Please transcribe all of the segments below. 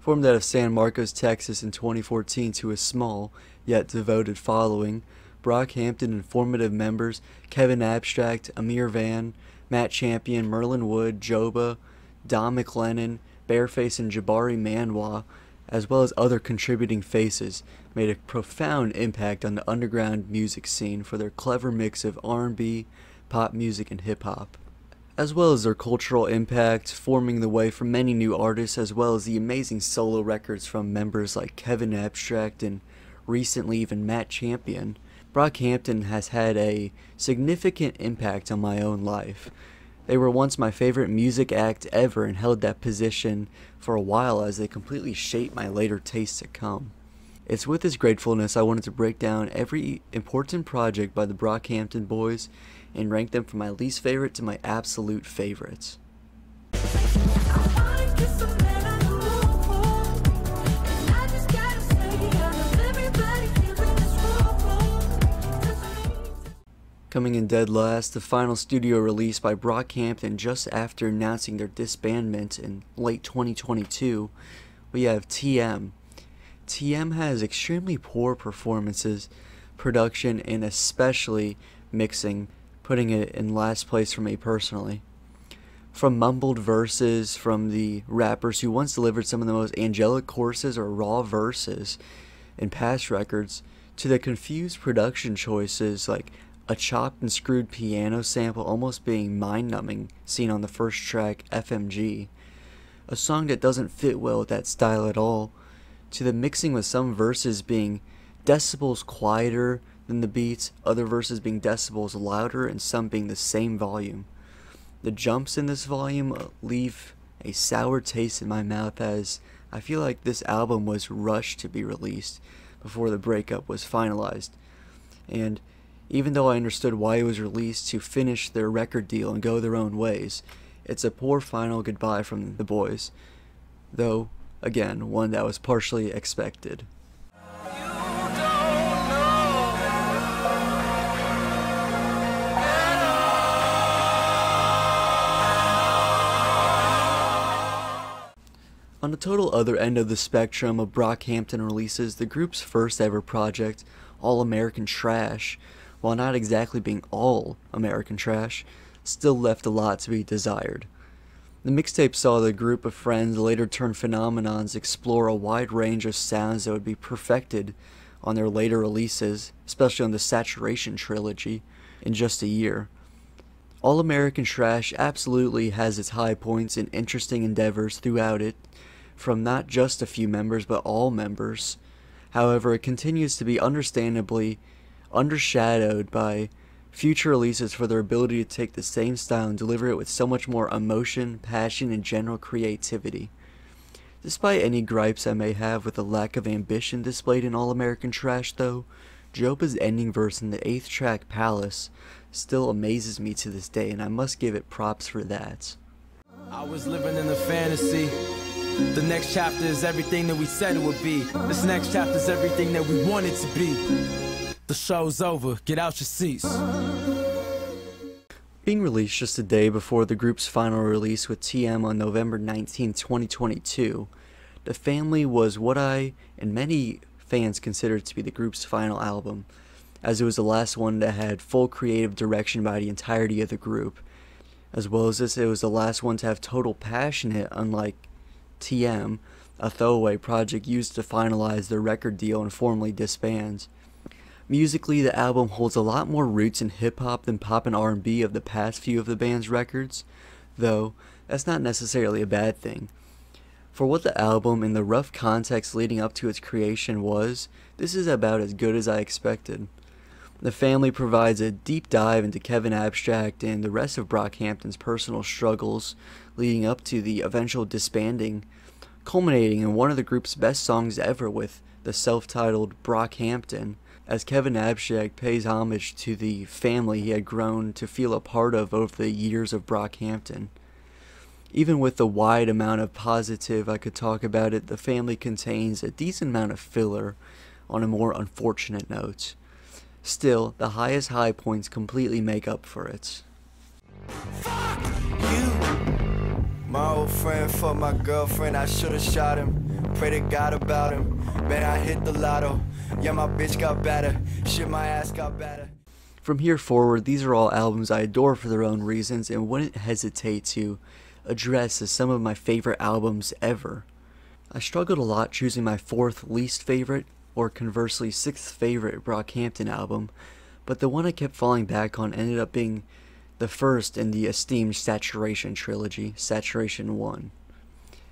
Formed out of San Marcos, Texas in 2014 to a small, yet devoted following, Brockhampton and formative members Kevin Abstract, Amir Van, Matt Champion, Merlin Wood, Joba, Don McLennan, Bareface and Jabari Manwa, as well as other contributing faces, made a profound impact on the underground music scene for their clever mix of R&B, pop music, and hip-hop, as well as their cultural impact, forming the way for many new artists, as well as the amazing solo records from members like Kevin Abstract and recently even Matt Champion. Brockhampton has had a significant impact on my own life. They were once my favorite music act ever and held that position for a while as they completely shaped my later tastes to come. It's with this gratefulness I wanted to break down every important project by the Brockhampton boys and rank them from my least favorite to my absolute favorites. Coming in dead last, the final studio release by Brockhampton just after announcing their disbandment in late 2022, we have TM. TM has extremely poor performances, production, and especially mixing, putting it in last place for me personally. From mumbled verses from the rappers who once delivered some of the most angelic choruses or raw verses in past records, to the confused production choices like a chopped and screwed piano sample almost being mind-numbing seen on the first track, FMG, a song that doesn't fit well with that style at all, to the mixing with some verses being decibels quieter than the beats, other verses being decibels louder, and some being the same volume. The jumps in this volume leave a sour taste in my mouth, as I feel like this album was rushed to be released before the breakup was finalized, and even though I understood why it was released to finish their record deal and go their own ways, it's a poor final goodbye from the boys, though, again, one that was partially expected. On the total other end of the spectrum of Brockhampton releases, the group's first ever project, All American Trash, while not exactly being all American trash, still left a lot to be desired. The mixtape saw the group of friends, later turned phenomenons, explore a wide range of sounds that would be perfected on their later releases, especially on the Saturation trilogy, in just a year. All American Trash absolutely has its high points and interesting endeavors throughout it, from not just a few members but all members. However, it continues to be understandably undershadowed by future releases for their ability to take the same style and deliver it with so much more emotion, passion, and general creativity. Despite any gripes I may have with the lack of ambition displayed in All American Trash though, Joba's ending verse in the 8th track, Palace, still amazes me to this day, and I must give it props for that. I was living in a fantasy. The next chapter is everything that we said it would be. This next chapter is everything that we want it to be. The show's over. Get out your seats. Being released just a day before the group's final release with TM on November 19, 2022, The Family was what I and many fans considered to be the group's final album, as it was the last one that had full creative direction by the entirety of the group. As well as this, it was the last one to have total passion in it, unlike TM, a throwaway project used to finalize their record deal and formally disband. Musically, the album holds a lot more roots in hip-hop than pop and R&B of the past few of the band's records, though that's not necessarily a bad thing. For what the album and the rough context leading up to its creation was, this is about as good as I expected. The Family provides a deep dive into Kevin Abstract and the rest of Brockhampton's personal struggles leading up to the eventual disbanding, culminating in one of the group's best songs ever with the self-titled Brockhampton, as Kevin Abstract pays homage to the family he had grown to feel a part of over the years of Brockhampton. Even with the wide amount of positive I could talk about it, The Family contains a decent amount of filler on a more unfortunate note. Still, the highest high points completely make up for it. Fuck you! My old friend fucked my girlfriend, I should've shot him. Pray to God about him. Man, I hit the lotto. Yeah, my bitch got better. Shit, my ass got better. From here forward, these are all albums I adore for their own reasons and wouldn't hesitate to address as some of my favorite albums ever. I struggled a lot choosing my fourth least favorite, or conversely sixth favorite Brockhampton album, but the one I kept falling back on ended up being the first in the esteemed Saturation trilogy, Saturation 1.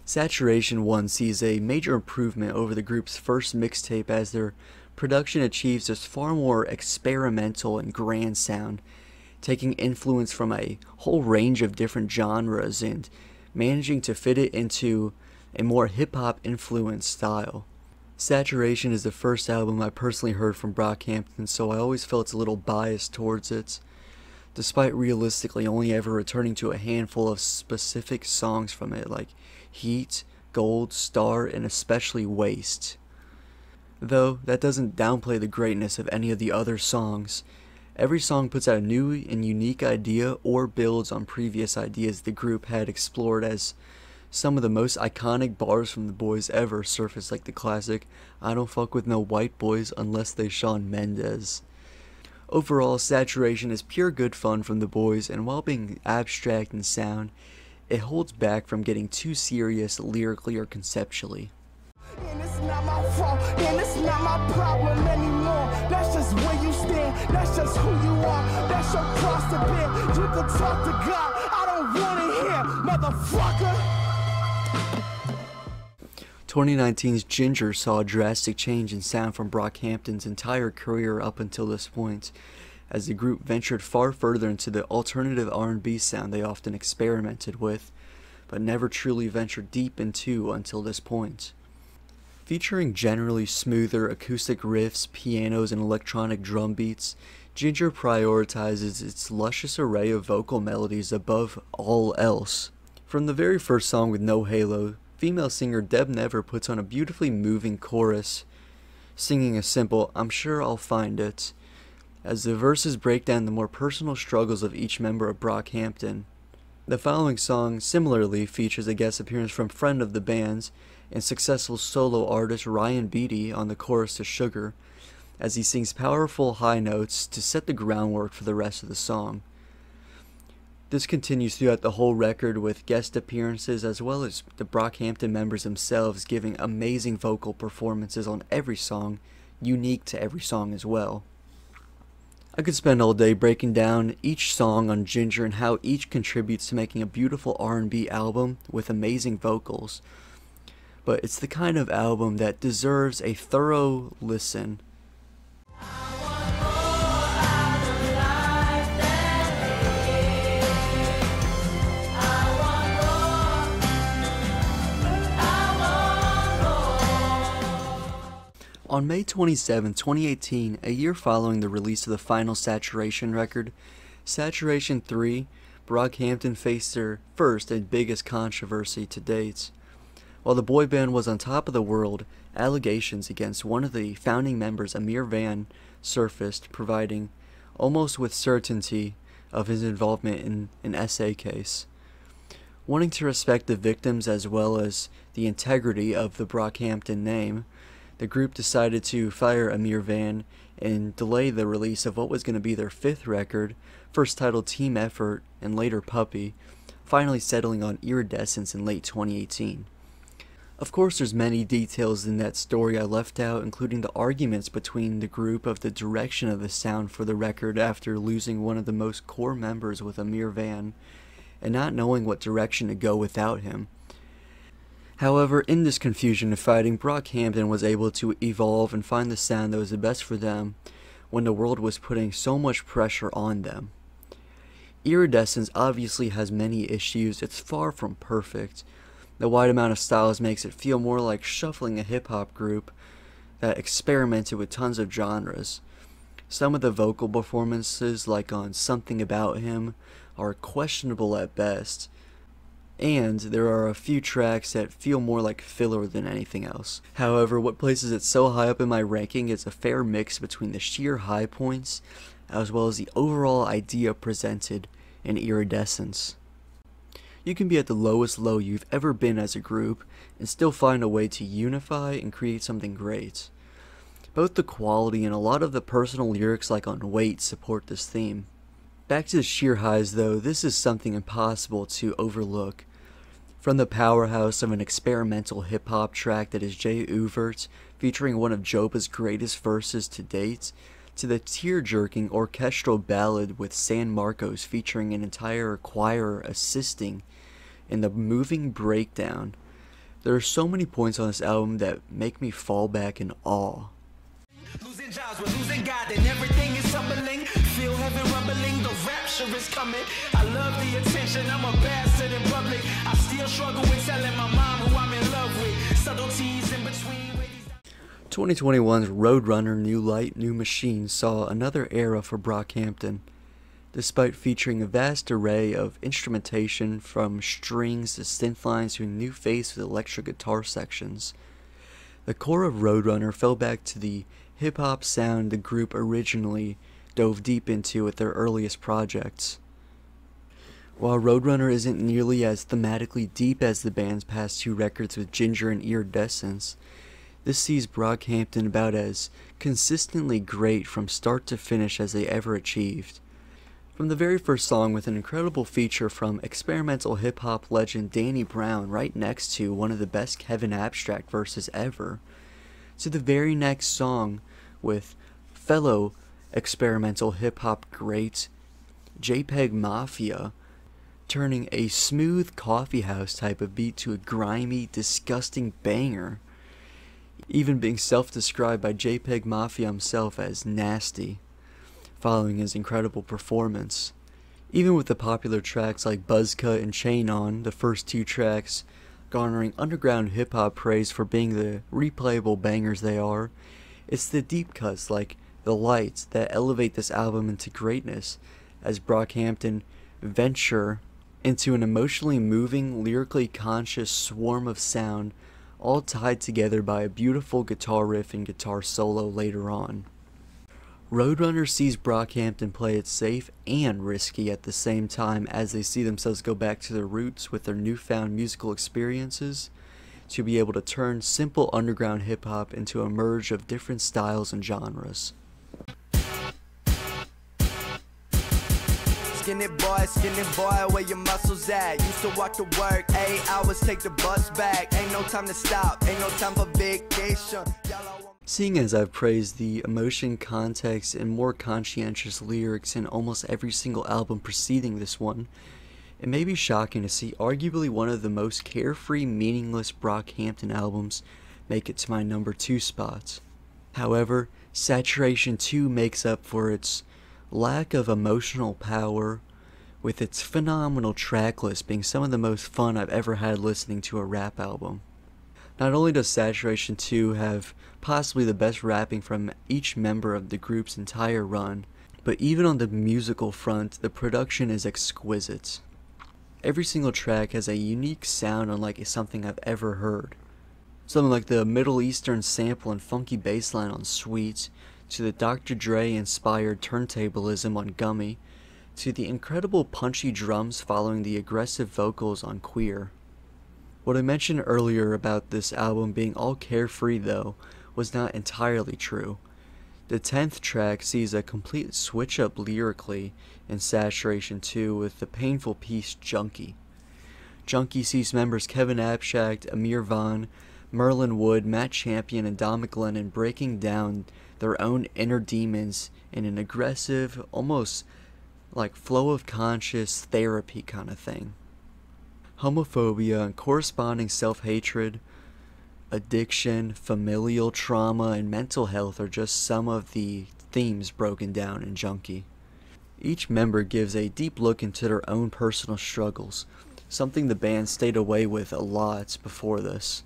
Saturation 1 sees a major improvement over the group's first mixtape as their production achieves this far more experimental and grand sound, taking influence from a whole range of different genres and managing to fit it into a more hip-hop influenced style. Saturation is the first album I personally heard from Brockhampton, so I always felt a little biased towards it, despite realistically only ever returning to a handful of specific songs from it, like Heat, Gold, Star, and especially Waste. Though, that doesn't downplay the greatness of any of the other songs. Every song puts out a new and unique idea or builds on previous ideas the group had explored, as some of the most iconic bars from the boys ever surface, like the classic, "I don't fuck with no white boys unless they Shawn Mendes." Overall, Saturation is pure good fun from the boys, and while being abstract in sound, it holds back from getting too serious lyrically or conceptually. And it's not my fault, and it's not my problem anymore. That's just where you stand, that's just who you are. That's your cross to bear. You can talk to God, I don't want to hear, motherfucker. 2019's Ginger saw a drastic change in sound from Brockhampton's entire career up until this point, as the group ventured far further into the alternative R&B sound they often experimented with, but never truly ventured deep into until this point. Featuring generally smoother acoustic riffs, pianos, and electronic drum beats, Ginger prioritizes its luscious array of vocal melodies above all else. From the very first song with No Halo, female singer Deb Never puts on a beautifully moving chorus, singing a simple "I'm sure I'll find it," as the verses break down the more personal struggles of each member of Brockhampton. The following song similarly features a guest appearance from friend of the band's and successful solo artist Ryan Beatty on the chorus to Sugar, as he sings powerful high notes to set the groundwork for the rest of the song. This continues throughout the whole record with guest appearances as well as the Brockhampton members themselves giving amazing vocal performances on every song, unique to every song as well. I could spend all day breaking down each song on Ginger and how each contributes to making a beautiful R&B album with amazing vocals, but it's the kind of album that deserves a thorough listen. On May 27, 2018, a year following the release of the final Saturation record, Saturation 3, Brockhampton faced their first and biggest controversy to date. While the boy band was on top of the world, allegations against one of the founding members, Amir Van, surfaced, providing almost with certainty of his involvement in an essay case. Wanting to respect the victims as well as the integrity of the Brockhampton name, the group decided to fire Amir Van and delay the release of what was going to be their fifth record, first titled Team Effort and later Puppy, finally settling on Iridescence in late 2018. Of course, there's many details in that story I left out, including the arguments between the group of the direction of the sound for the record after losing one of the most core members with Amir Van, and not knowing what direction to go without him. However, in this confusion of fighting, Brockhampton was able to evolve and find the sound that was the best for them when the world was putting so much pressure on them. Iridescence obviously has many issues, it's far from perfect. The wide amount of styles makes it feel more like shuffling a hip-hop group that experimented with tons of genres. Some of the vocal performances, like on Something About Him, are questionable at best, and there are a few tracks that feel more like filler than anything else. However, what places it so high up in my ranking is a fair mix between the sheer high points as well as the overall idea presented in Iridescence. You can be at the lowest low you've ever been as a group and still find a way to unify and create something great. Both the quality and a lot of the personal lyrics like on Wait support this theme. Back to the sheer highs though, this is something impossible to overlook. From the powerhouse of an experimental hip-hop track that is Jay Uvert featuring one of Joba's greatest verses to date, to the tear-jerking orchestral ballad with San Marcos featuring an entire choir assisting in the moving breakdown. There are so many points on this album that make me fall back in awe. Losing jobs, we're losing God, and everything is tumbling. Feel heaven rumbling, the rapture is coming. I love the attention, I'm a bastard in public. I still struggle with telling my mom who I'm in love with. Subtleties in between. 2021's Roadrunner New Light, New Machine saw another era for Brockhampton. Despite featuring a vast array of instrumentation from strings to synth lines to a new face with electric guitar sections, the core of Roadrunner fell back to the hip-hop sound the group originally dove deep into with their earliest projects. While Roadrunner isn't nearly as thematically deep as the band's past two records with Ginger and Iridescence, this sees Brockhampton about as consistently great from start to finish as they ever achieved. From the very first song with an incredible feature from experimental hip-hop legend Danny Brown right next to one of the best Kevin Abstract verses ever, to the very next song with fellow experimental hip-hop great JPEG Mafia turning a smooth coffeehouse type of beat to a grimy, disgusting banger, even being self-described by JPEG Mafia himself as nasty, following his incredible performance. Even with the popular tracks like Buzzcut and Chain On, the first two tracks garnering underground hip-hop praise for being the replayable bangers they are, it's the deep cuts like The Lights that elevate this album into greatness, as Brockhampton venture into an emotionally moving, lyrically conscious swarm of sound, all tied together by a beautiful guitar riff and guitar solo later on. Roadrunner sees Brockhampton play it safe and risky at the same time as they see themselves go back to their roots with their newfound musical experiences to be able to turn simple underground hip-hop into a merge of different styles and genres. Skinny boy, where your muscles at? Used to walk to work, 8 hours, take the bus back. Ain't no time to stop, ain't no time for vacation. Seeing as I've praised the emotion, context, and more conscientious lyrics in almost every single album preceding this one, it may be shocking to see arguably one of the most carefree, meaningless Brockhampton albums make it to my number 2 spot. However, Saturation 2 makes up for its lack of emotional power, with its phenomenal track list being some of the most fun I've ever had listening to a rap album. Not only does Saturation 2 have possibly the best rapping from each member of the group's entire run, but even on the musical front, the production is exquisite. Every single track has a unique sound unlike something I've ever heard. Something like the Middle Eastern sample and funky bassline on Sweet, to the Dr. Dre-inspired turntablism on Gummy, to the incredible punchy drums following the aggressive vocals on Queer. What I mentioned earlier about this album being all carefree though was not entirely true. The 10th track sees a complete switch up lyrically in Saturation 2 with the painful piece Junkie. Junkie sees members Kevin Abstract, Amir Vaughn, Merlin Wood, Matt Champion, and Don McLennan breaking down their own inner demons in an aggressive, almost like flow of conscious therapy kind of thing. Homophobia and corresponding self-hatred, addiction, familial trauma, and mental health are just some of the themes broken down in Junkie. Each member gives a deep look into their own personal struggles, something the band stayed away with a lot before this.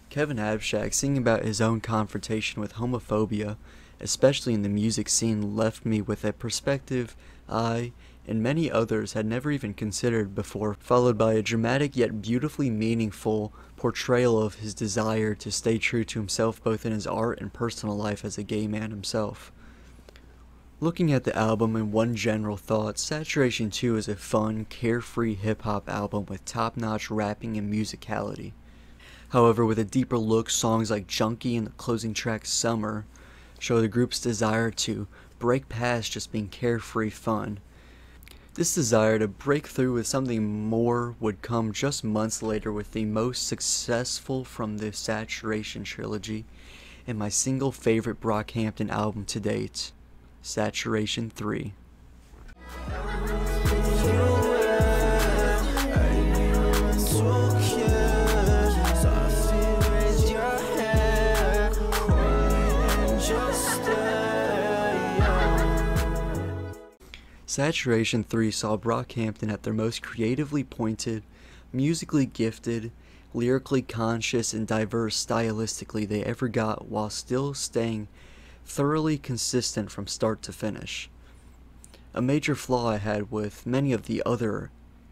Kevin Abstract singing about his own confrontation with homophobia, especially in the music scene, left me with a perspective I and many others had never even considered before, followed by a dramatic yet beautifully meaningful portrayal of his desire to stay true to himself both in his art and personal life as a gay man himself. Looking at the album in one general thought, Saturation 2 is a fun, carefree hip-hop album with top-notch rapping and musicality. However, with a deeper look, songs like Junkie and the closing track Summer show the group's desire to break past just being carefree fun. This desire to break through with something more would come just months later with the most successful from the Saturation trilogy and my single favorite Brockhampton album to date, Saturation 3. Saturation 3 saw Brockhampton at their most creatively pointed, musically gifted, lyrically conscious, and diverse stylistically they ever got, while still staying thoroughly consistent from start to finish. A major flaw I had with many of the other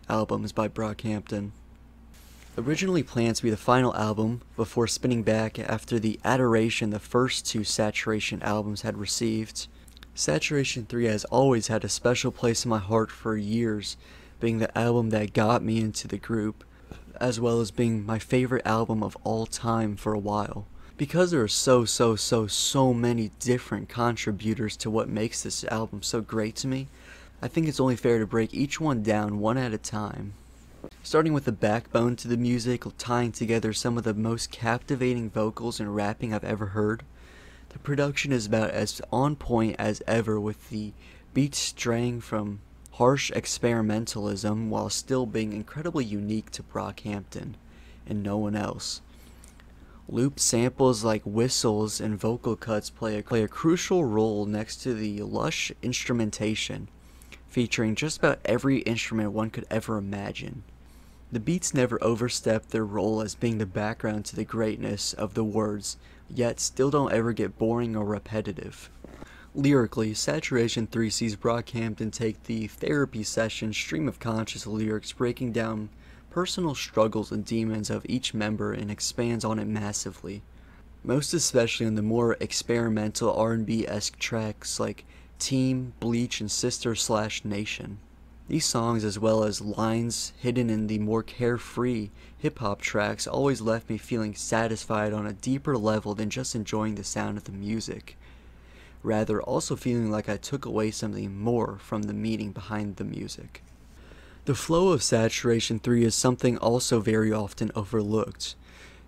albums by Brockhampton. Originally planned to be the final album before spinning back after the adoration the first two Saturation albums had received, Saturation 3 has always had a special place in my heart for years, being the album that got me into the group, as well as being my favorite album of all time for a while. Because there are so many different contributors to what makes this album so great to me, I think it's only fair to break each one down one at a time. Starting with the backbone to the music, tying together some of the most captivating vocals and rapping I've ever heard. The production is about as on point as ever, with the beats straying from harsh experimentalism while still being incredibly unique to Brockhampton and no one else. Loop samples like whistles and vocal cuts play a crucial role next to the lush instrumentation, featuring just about every instrument one could ever imagine. The beats never overstep their role as being the background to the greatness of the words, yet still don't ever get boring or repetitive. Lyrically, Saturation 3 sees Brockhampton take the therapy session stream of conscious lyrics, breaking down personal struggles and demons of each member, and expands on it massively. Most especially on the more experimental R&B-esque tracks like Team, Bleach, and Sister/Nation. These songs, as well as lines hidden in the more carefree hip-hop tracks, always left me feeling satisfied on a deeper level than just enjoying the sound of the music. Rather, also feeling like I took away something more from the meaning behind the music. The flow of Saturation 3 is something also very often overlooked.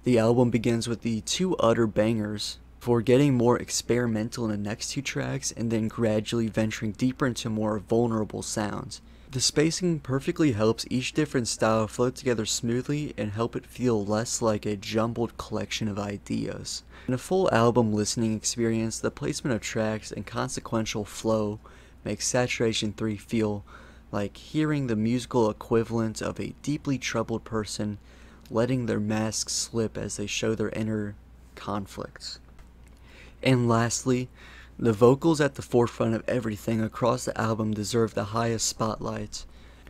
The album begins with the two utter bangers, before getting more experimental in the next two tracks, and then gradually venturing deeper into more vulnerable sounds. The spacing perfectly helps each different style flow together smoothly and help it feel less like a jumbled collection of ideas. In a full album listening experience, the placement of tracks and consequential flow makes Saturation 3 feel like hearing the musical equivalent of a deeply troubled person letting their mask slip as they show their inner conflicts. And lastly, the vocals at the forefront of everything across the album deserve the highest spotlight,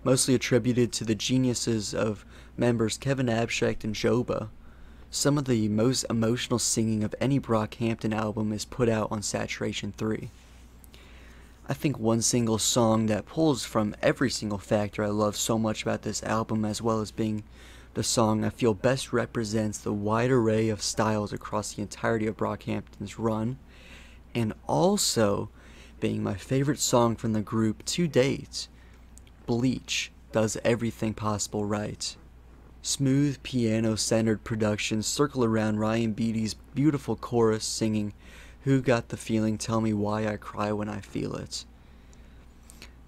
mostly attributed to the geniuses of members Kevin Abstract and Joba. Some of the most emotional singing of any Brockhampton album is put out on Saturation 3. I think one single song that pulls from every single factor I love so much about this album, as well as being the song I feel best represents the wide array of styles across the entirety of Brockhampton's run, and also being my favorite song from the group to date, Bleach, does everything possible right. Smooth piano-centered productions circle around Ryan Beatty's beautiful chorus singing, "Who got the feeling, tell me why I cry when I feel it."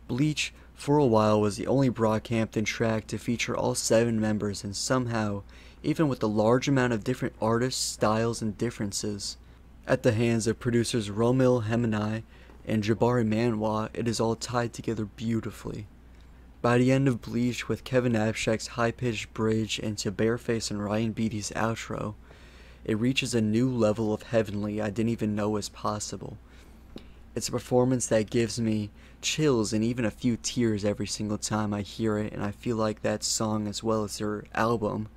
Bleach, for a while, was the only Brockhampton track to feature all 7 members, and somehow, even with the large amount of different artists, styles, and differences, at the hands of producers Romil Hemani and Jabari Manwa, it is all tied together beautifully. By the end of Bleach, with Kevin Abstract's high-pitched bridge into Bareface and Ryan Beatty's outro, it reaches a new level of heavenly I didn't even know was possible. It's a performance that gives me chills and even a few tears every single time I hear it, and I feel like that song, as well as their album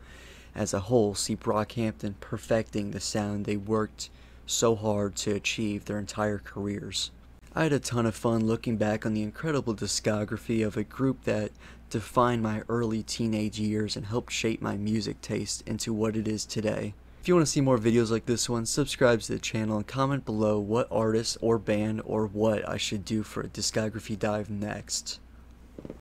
as a whole, see Brockhampton perfecting the sound they worked so hard to achieve their entire careers. I had a ton of fun looking back on the incredible discography of a group that defined my early teenage years and helped shape my music taste into what it is today. If you want to see more videos like this one, subscribe to the channel and comment below what artist or band or what I should do for a discography dive next.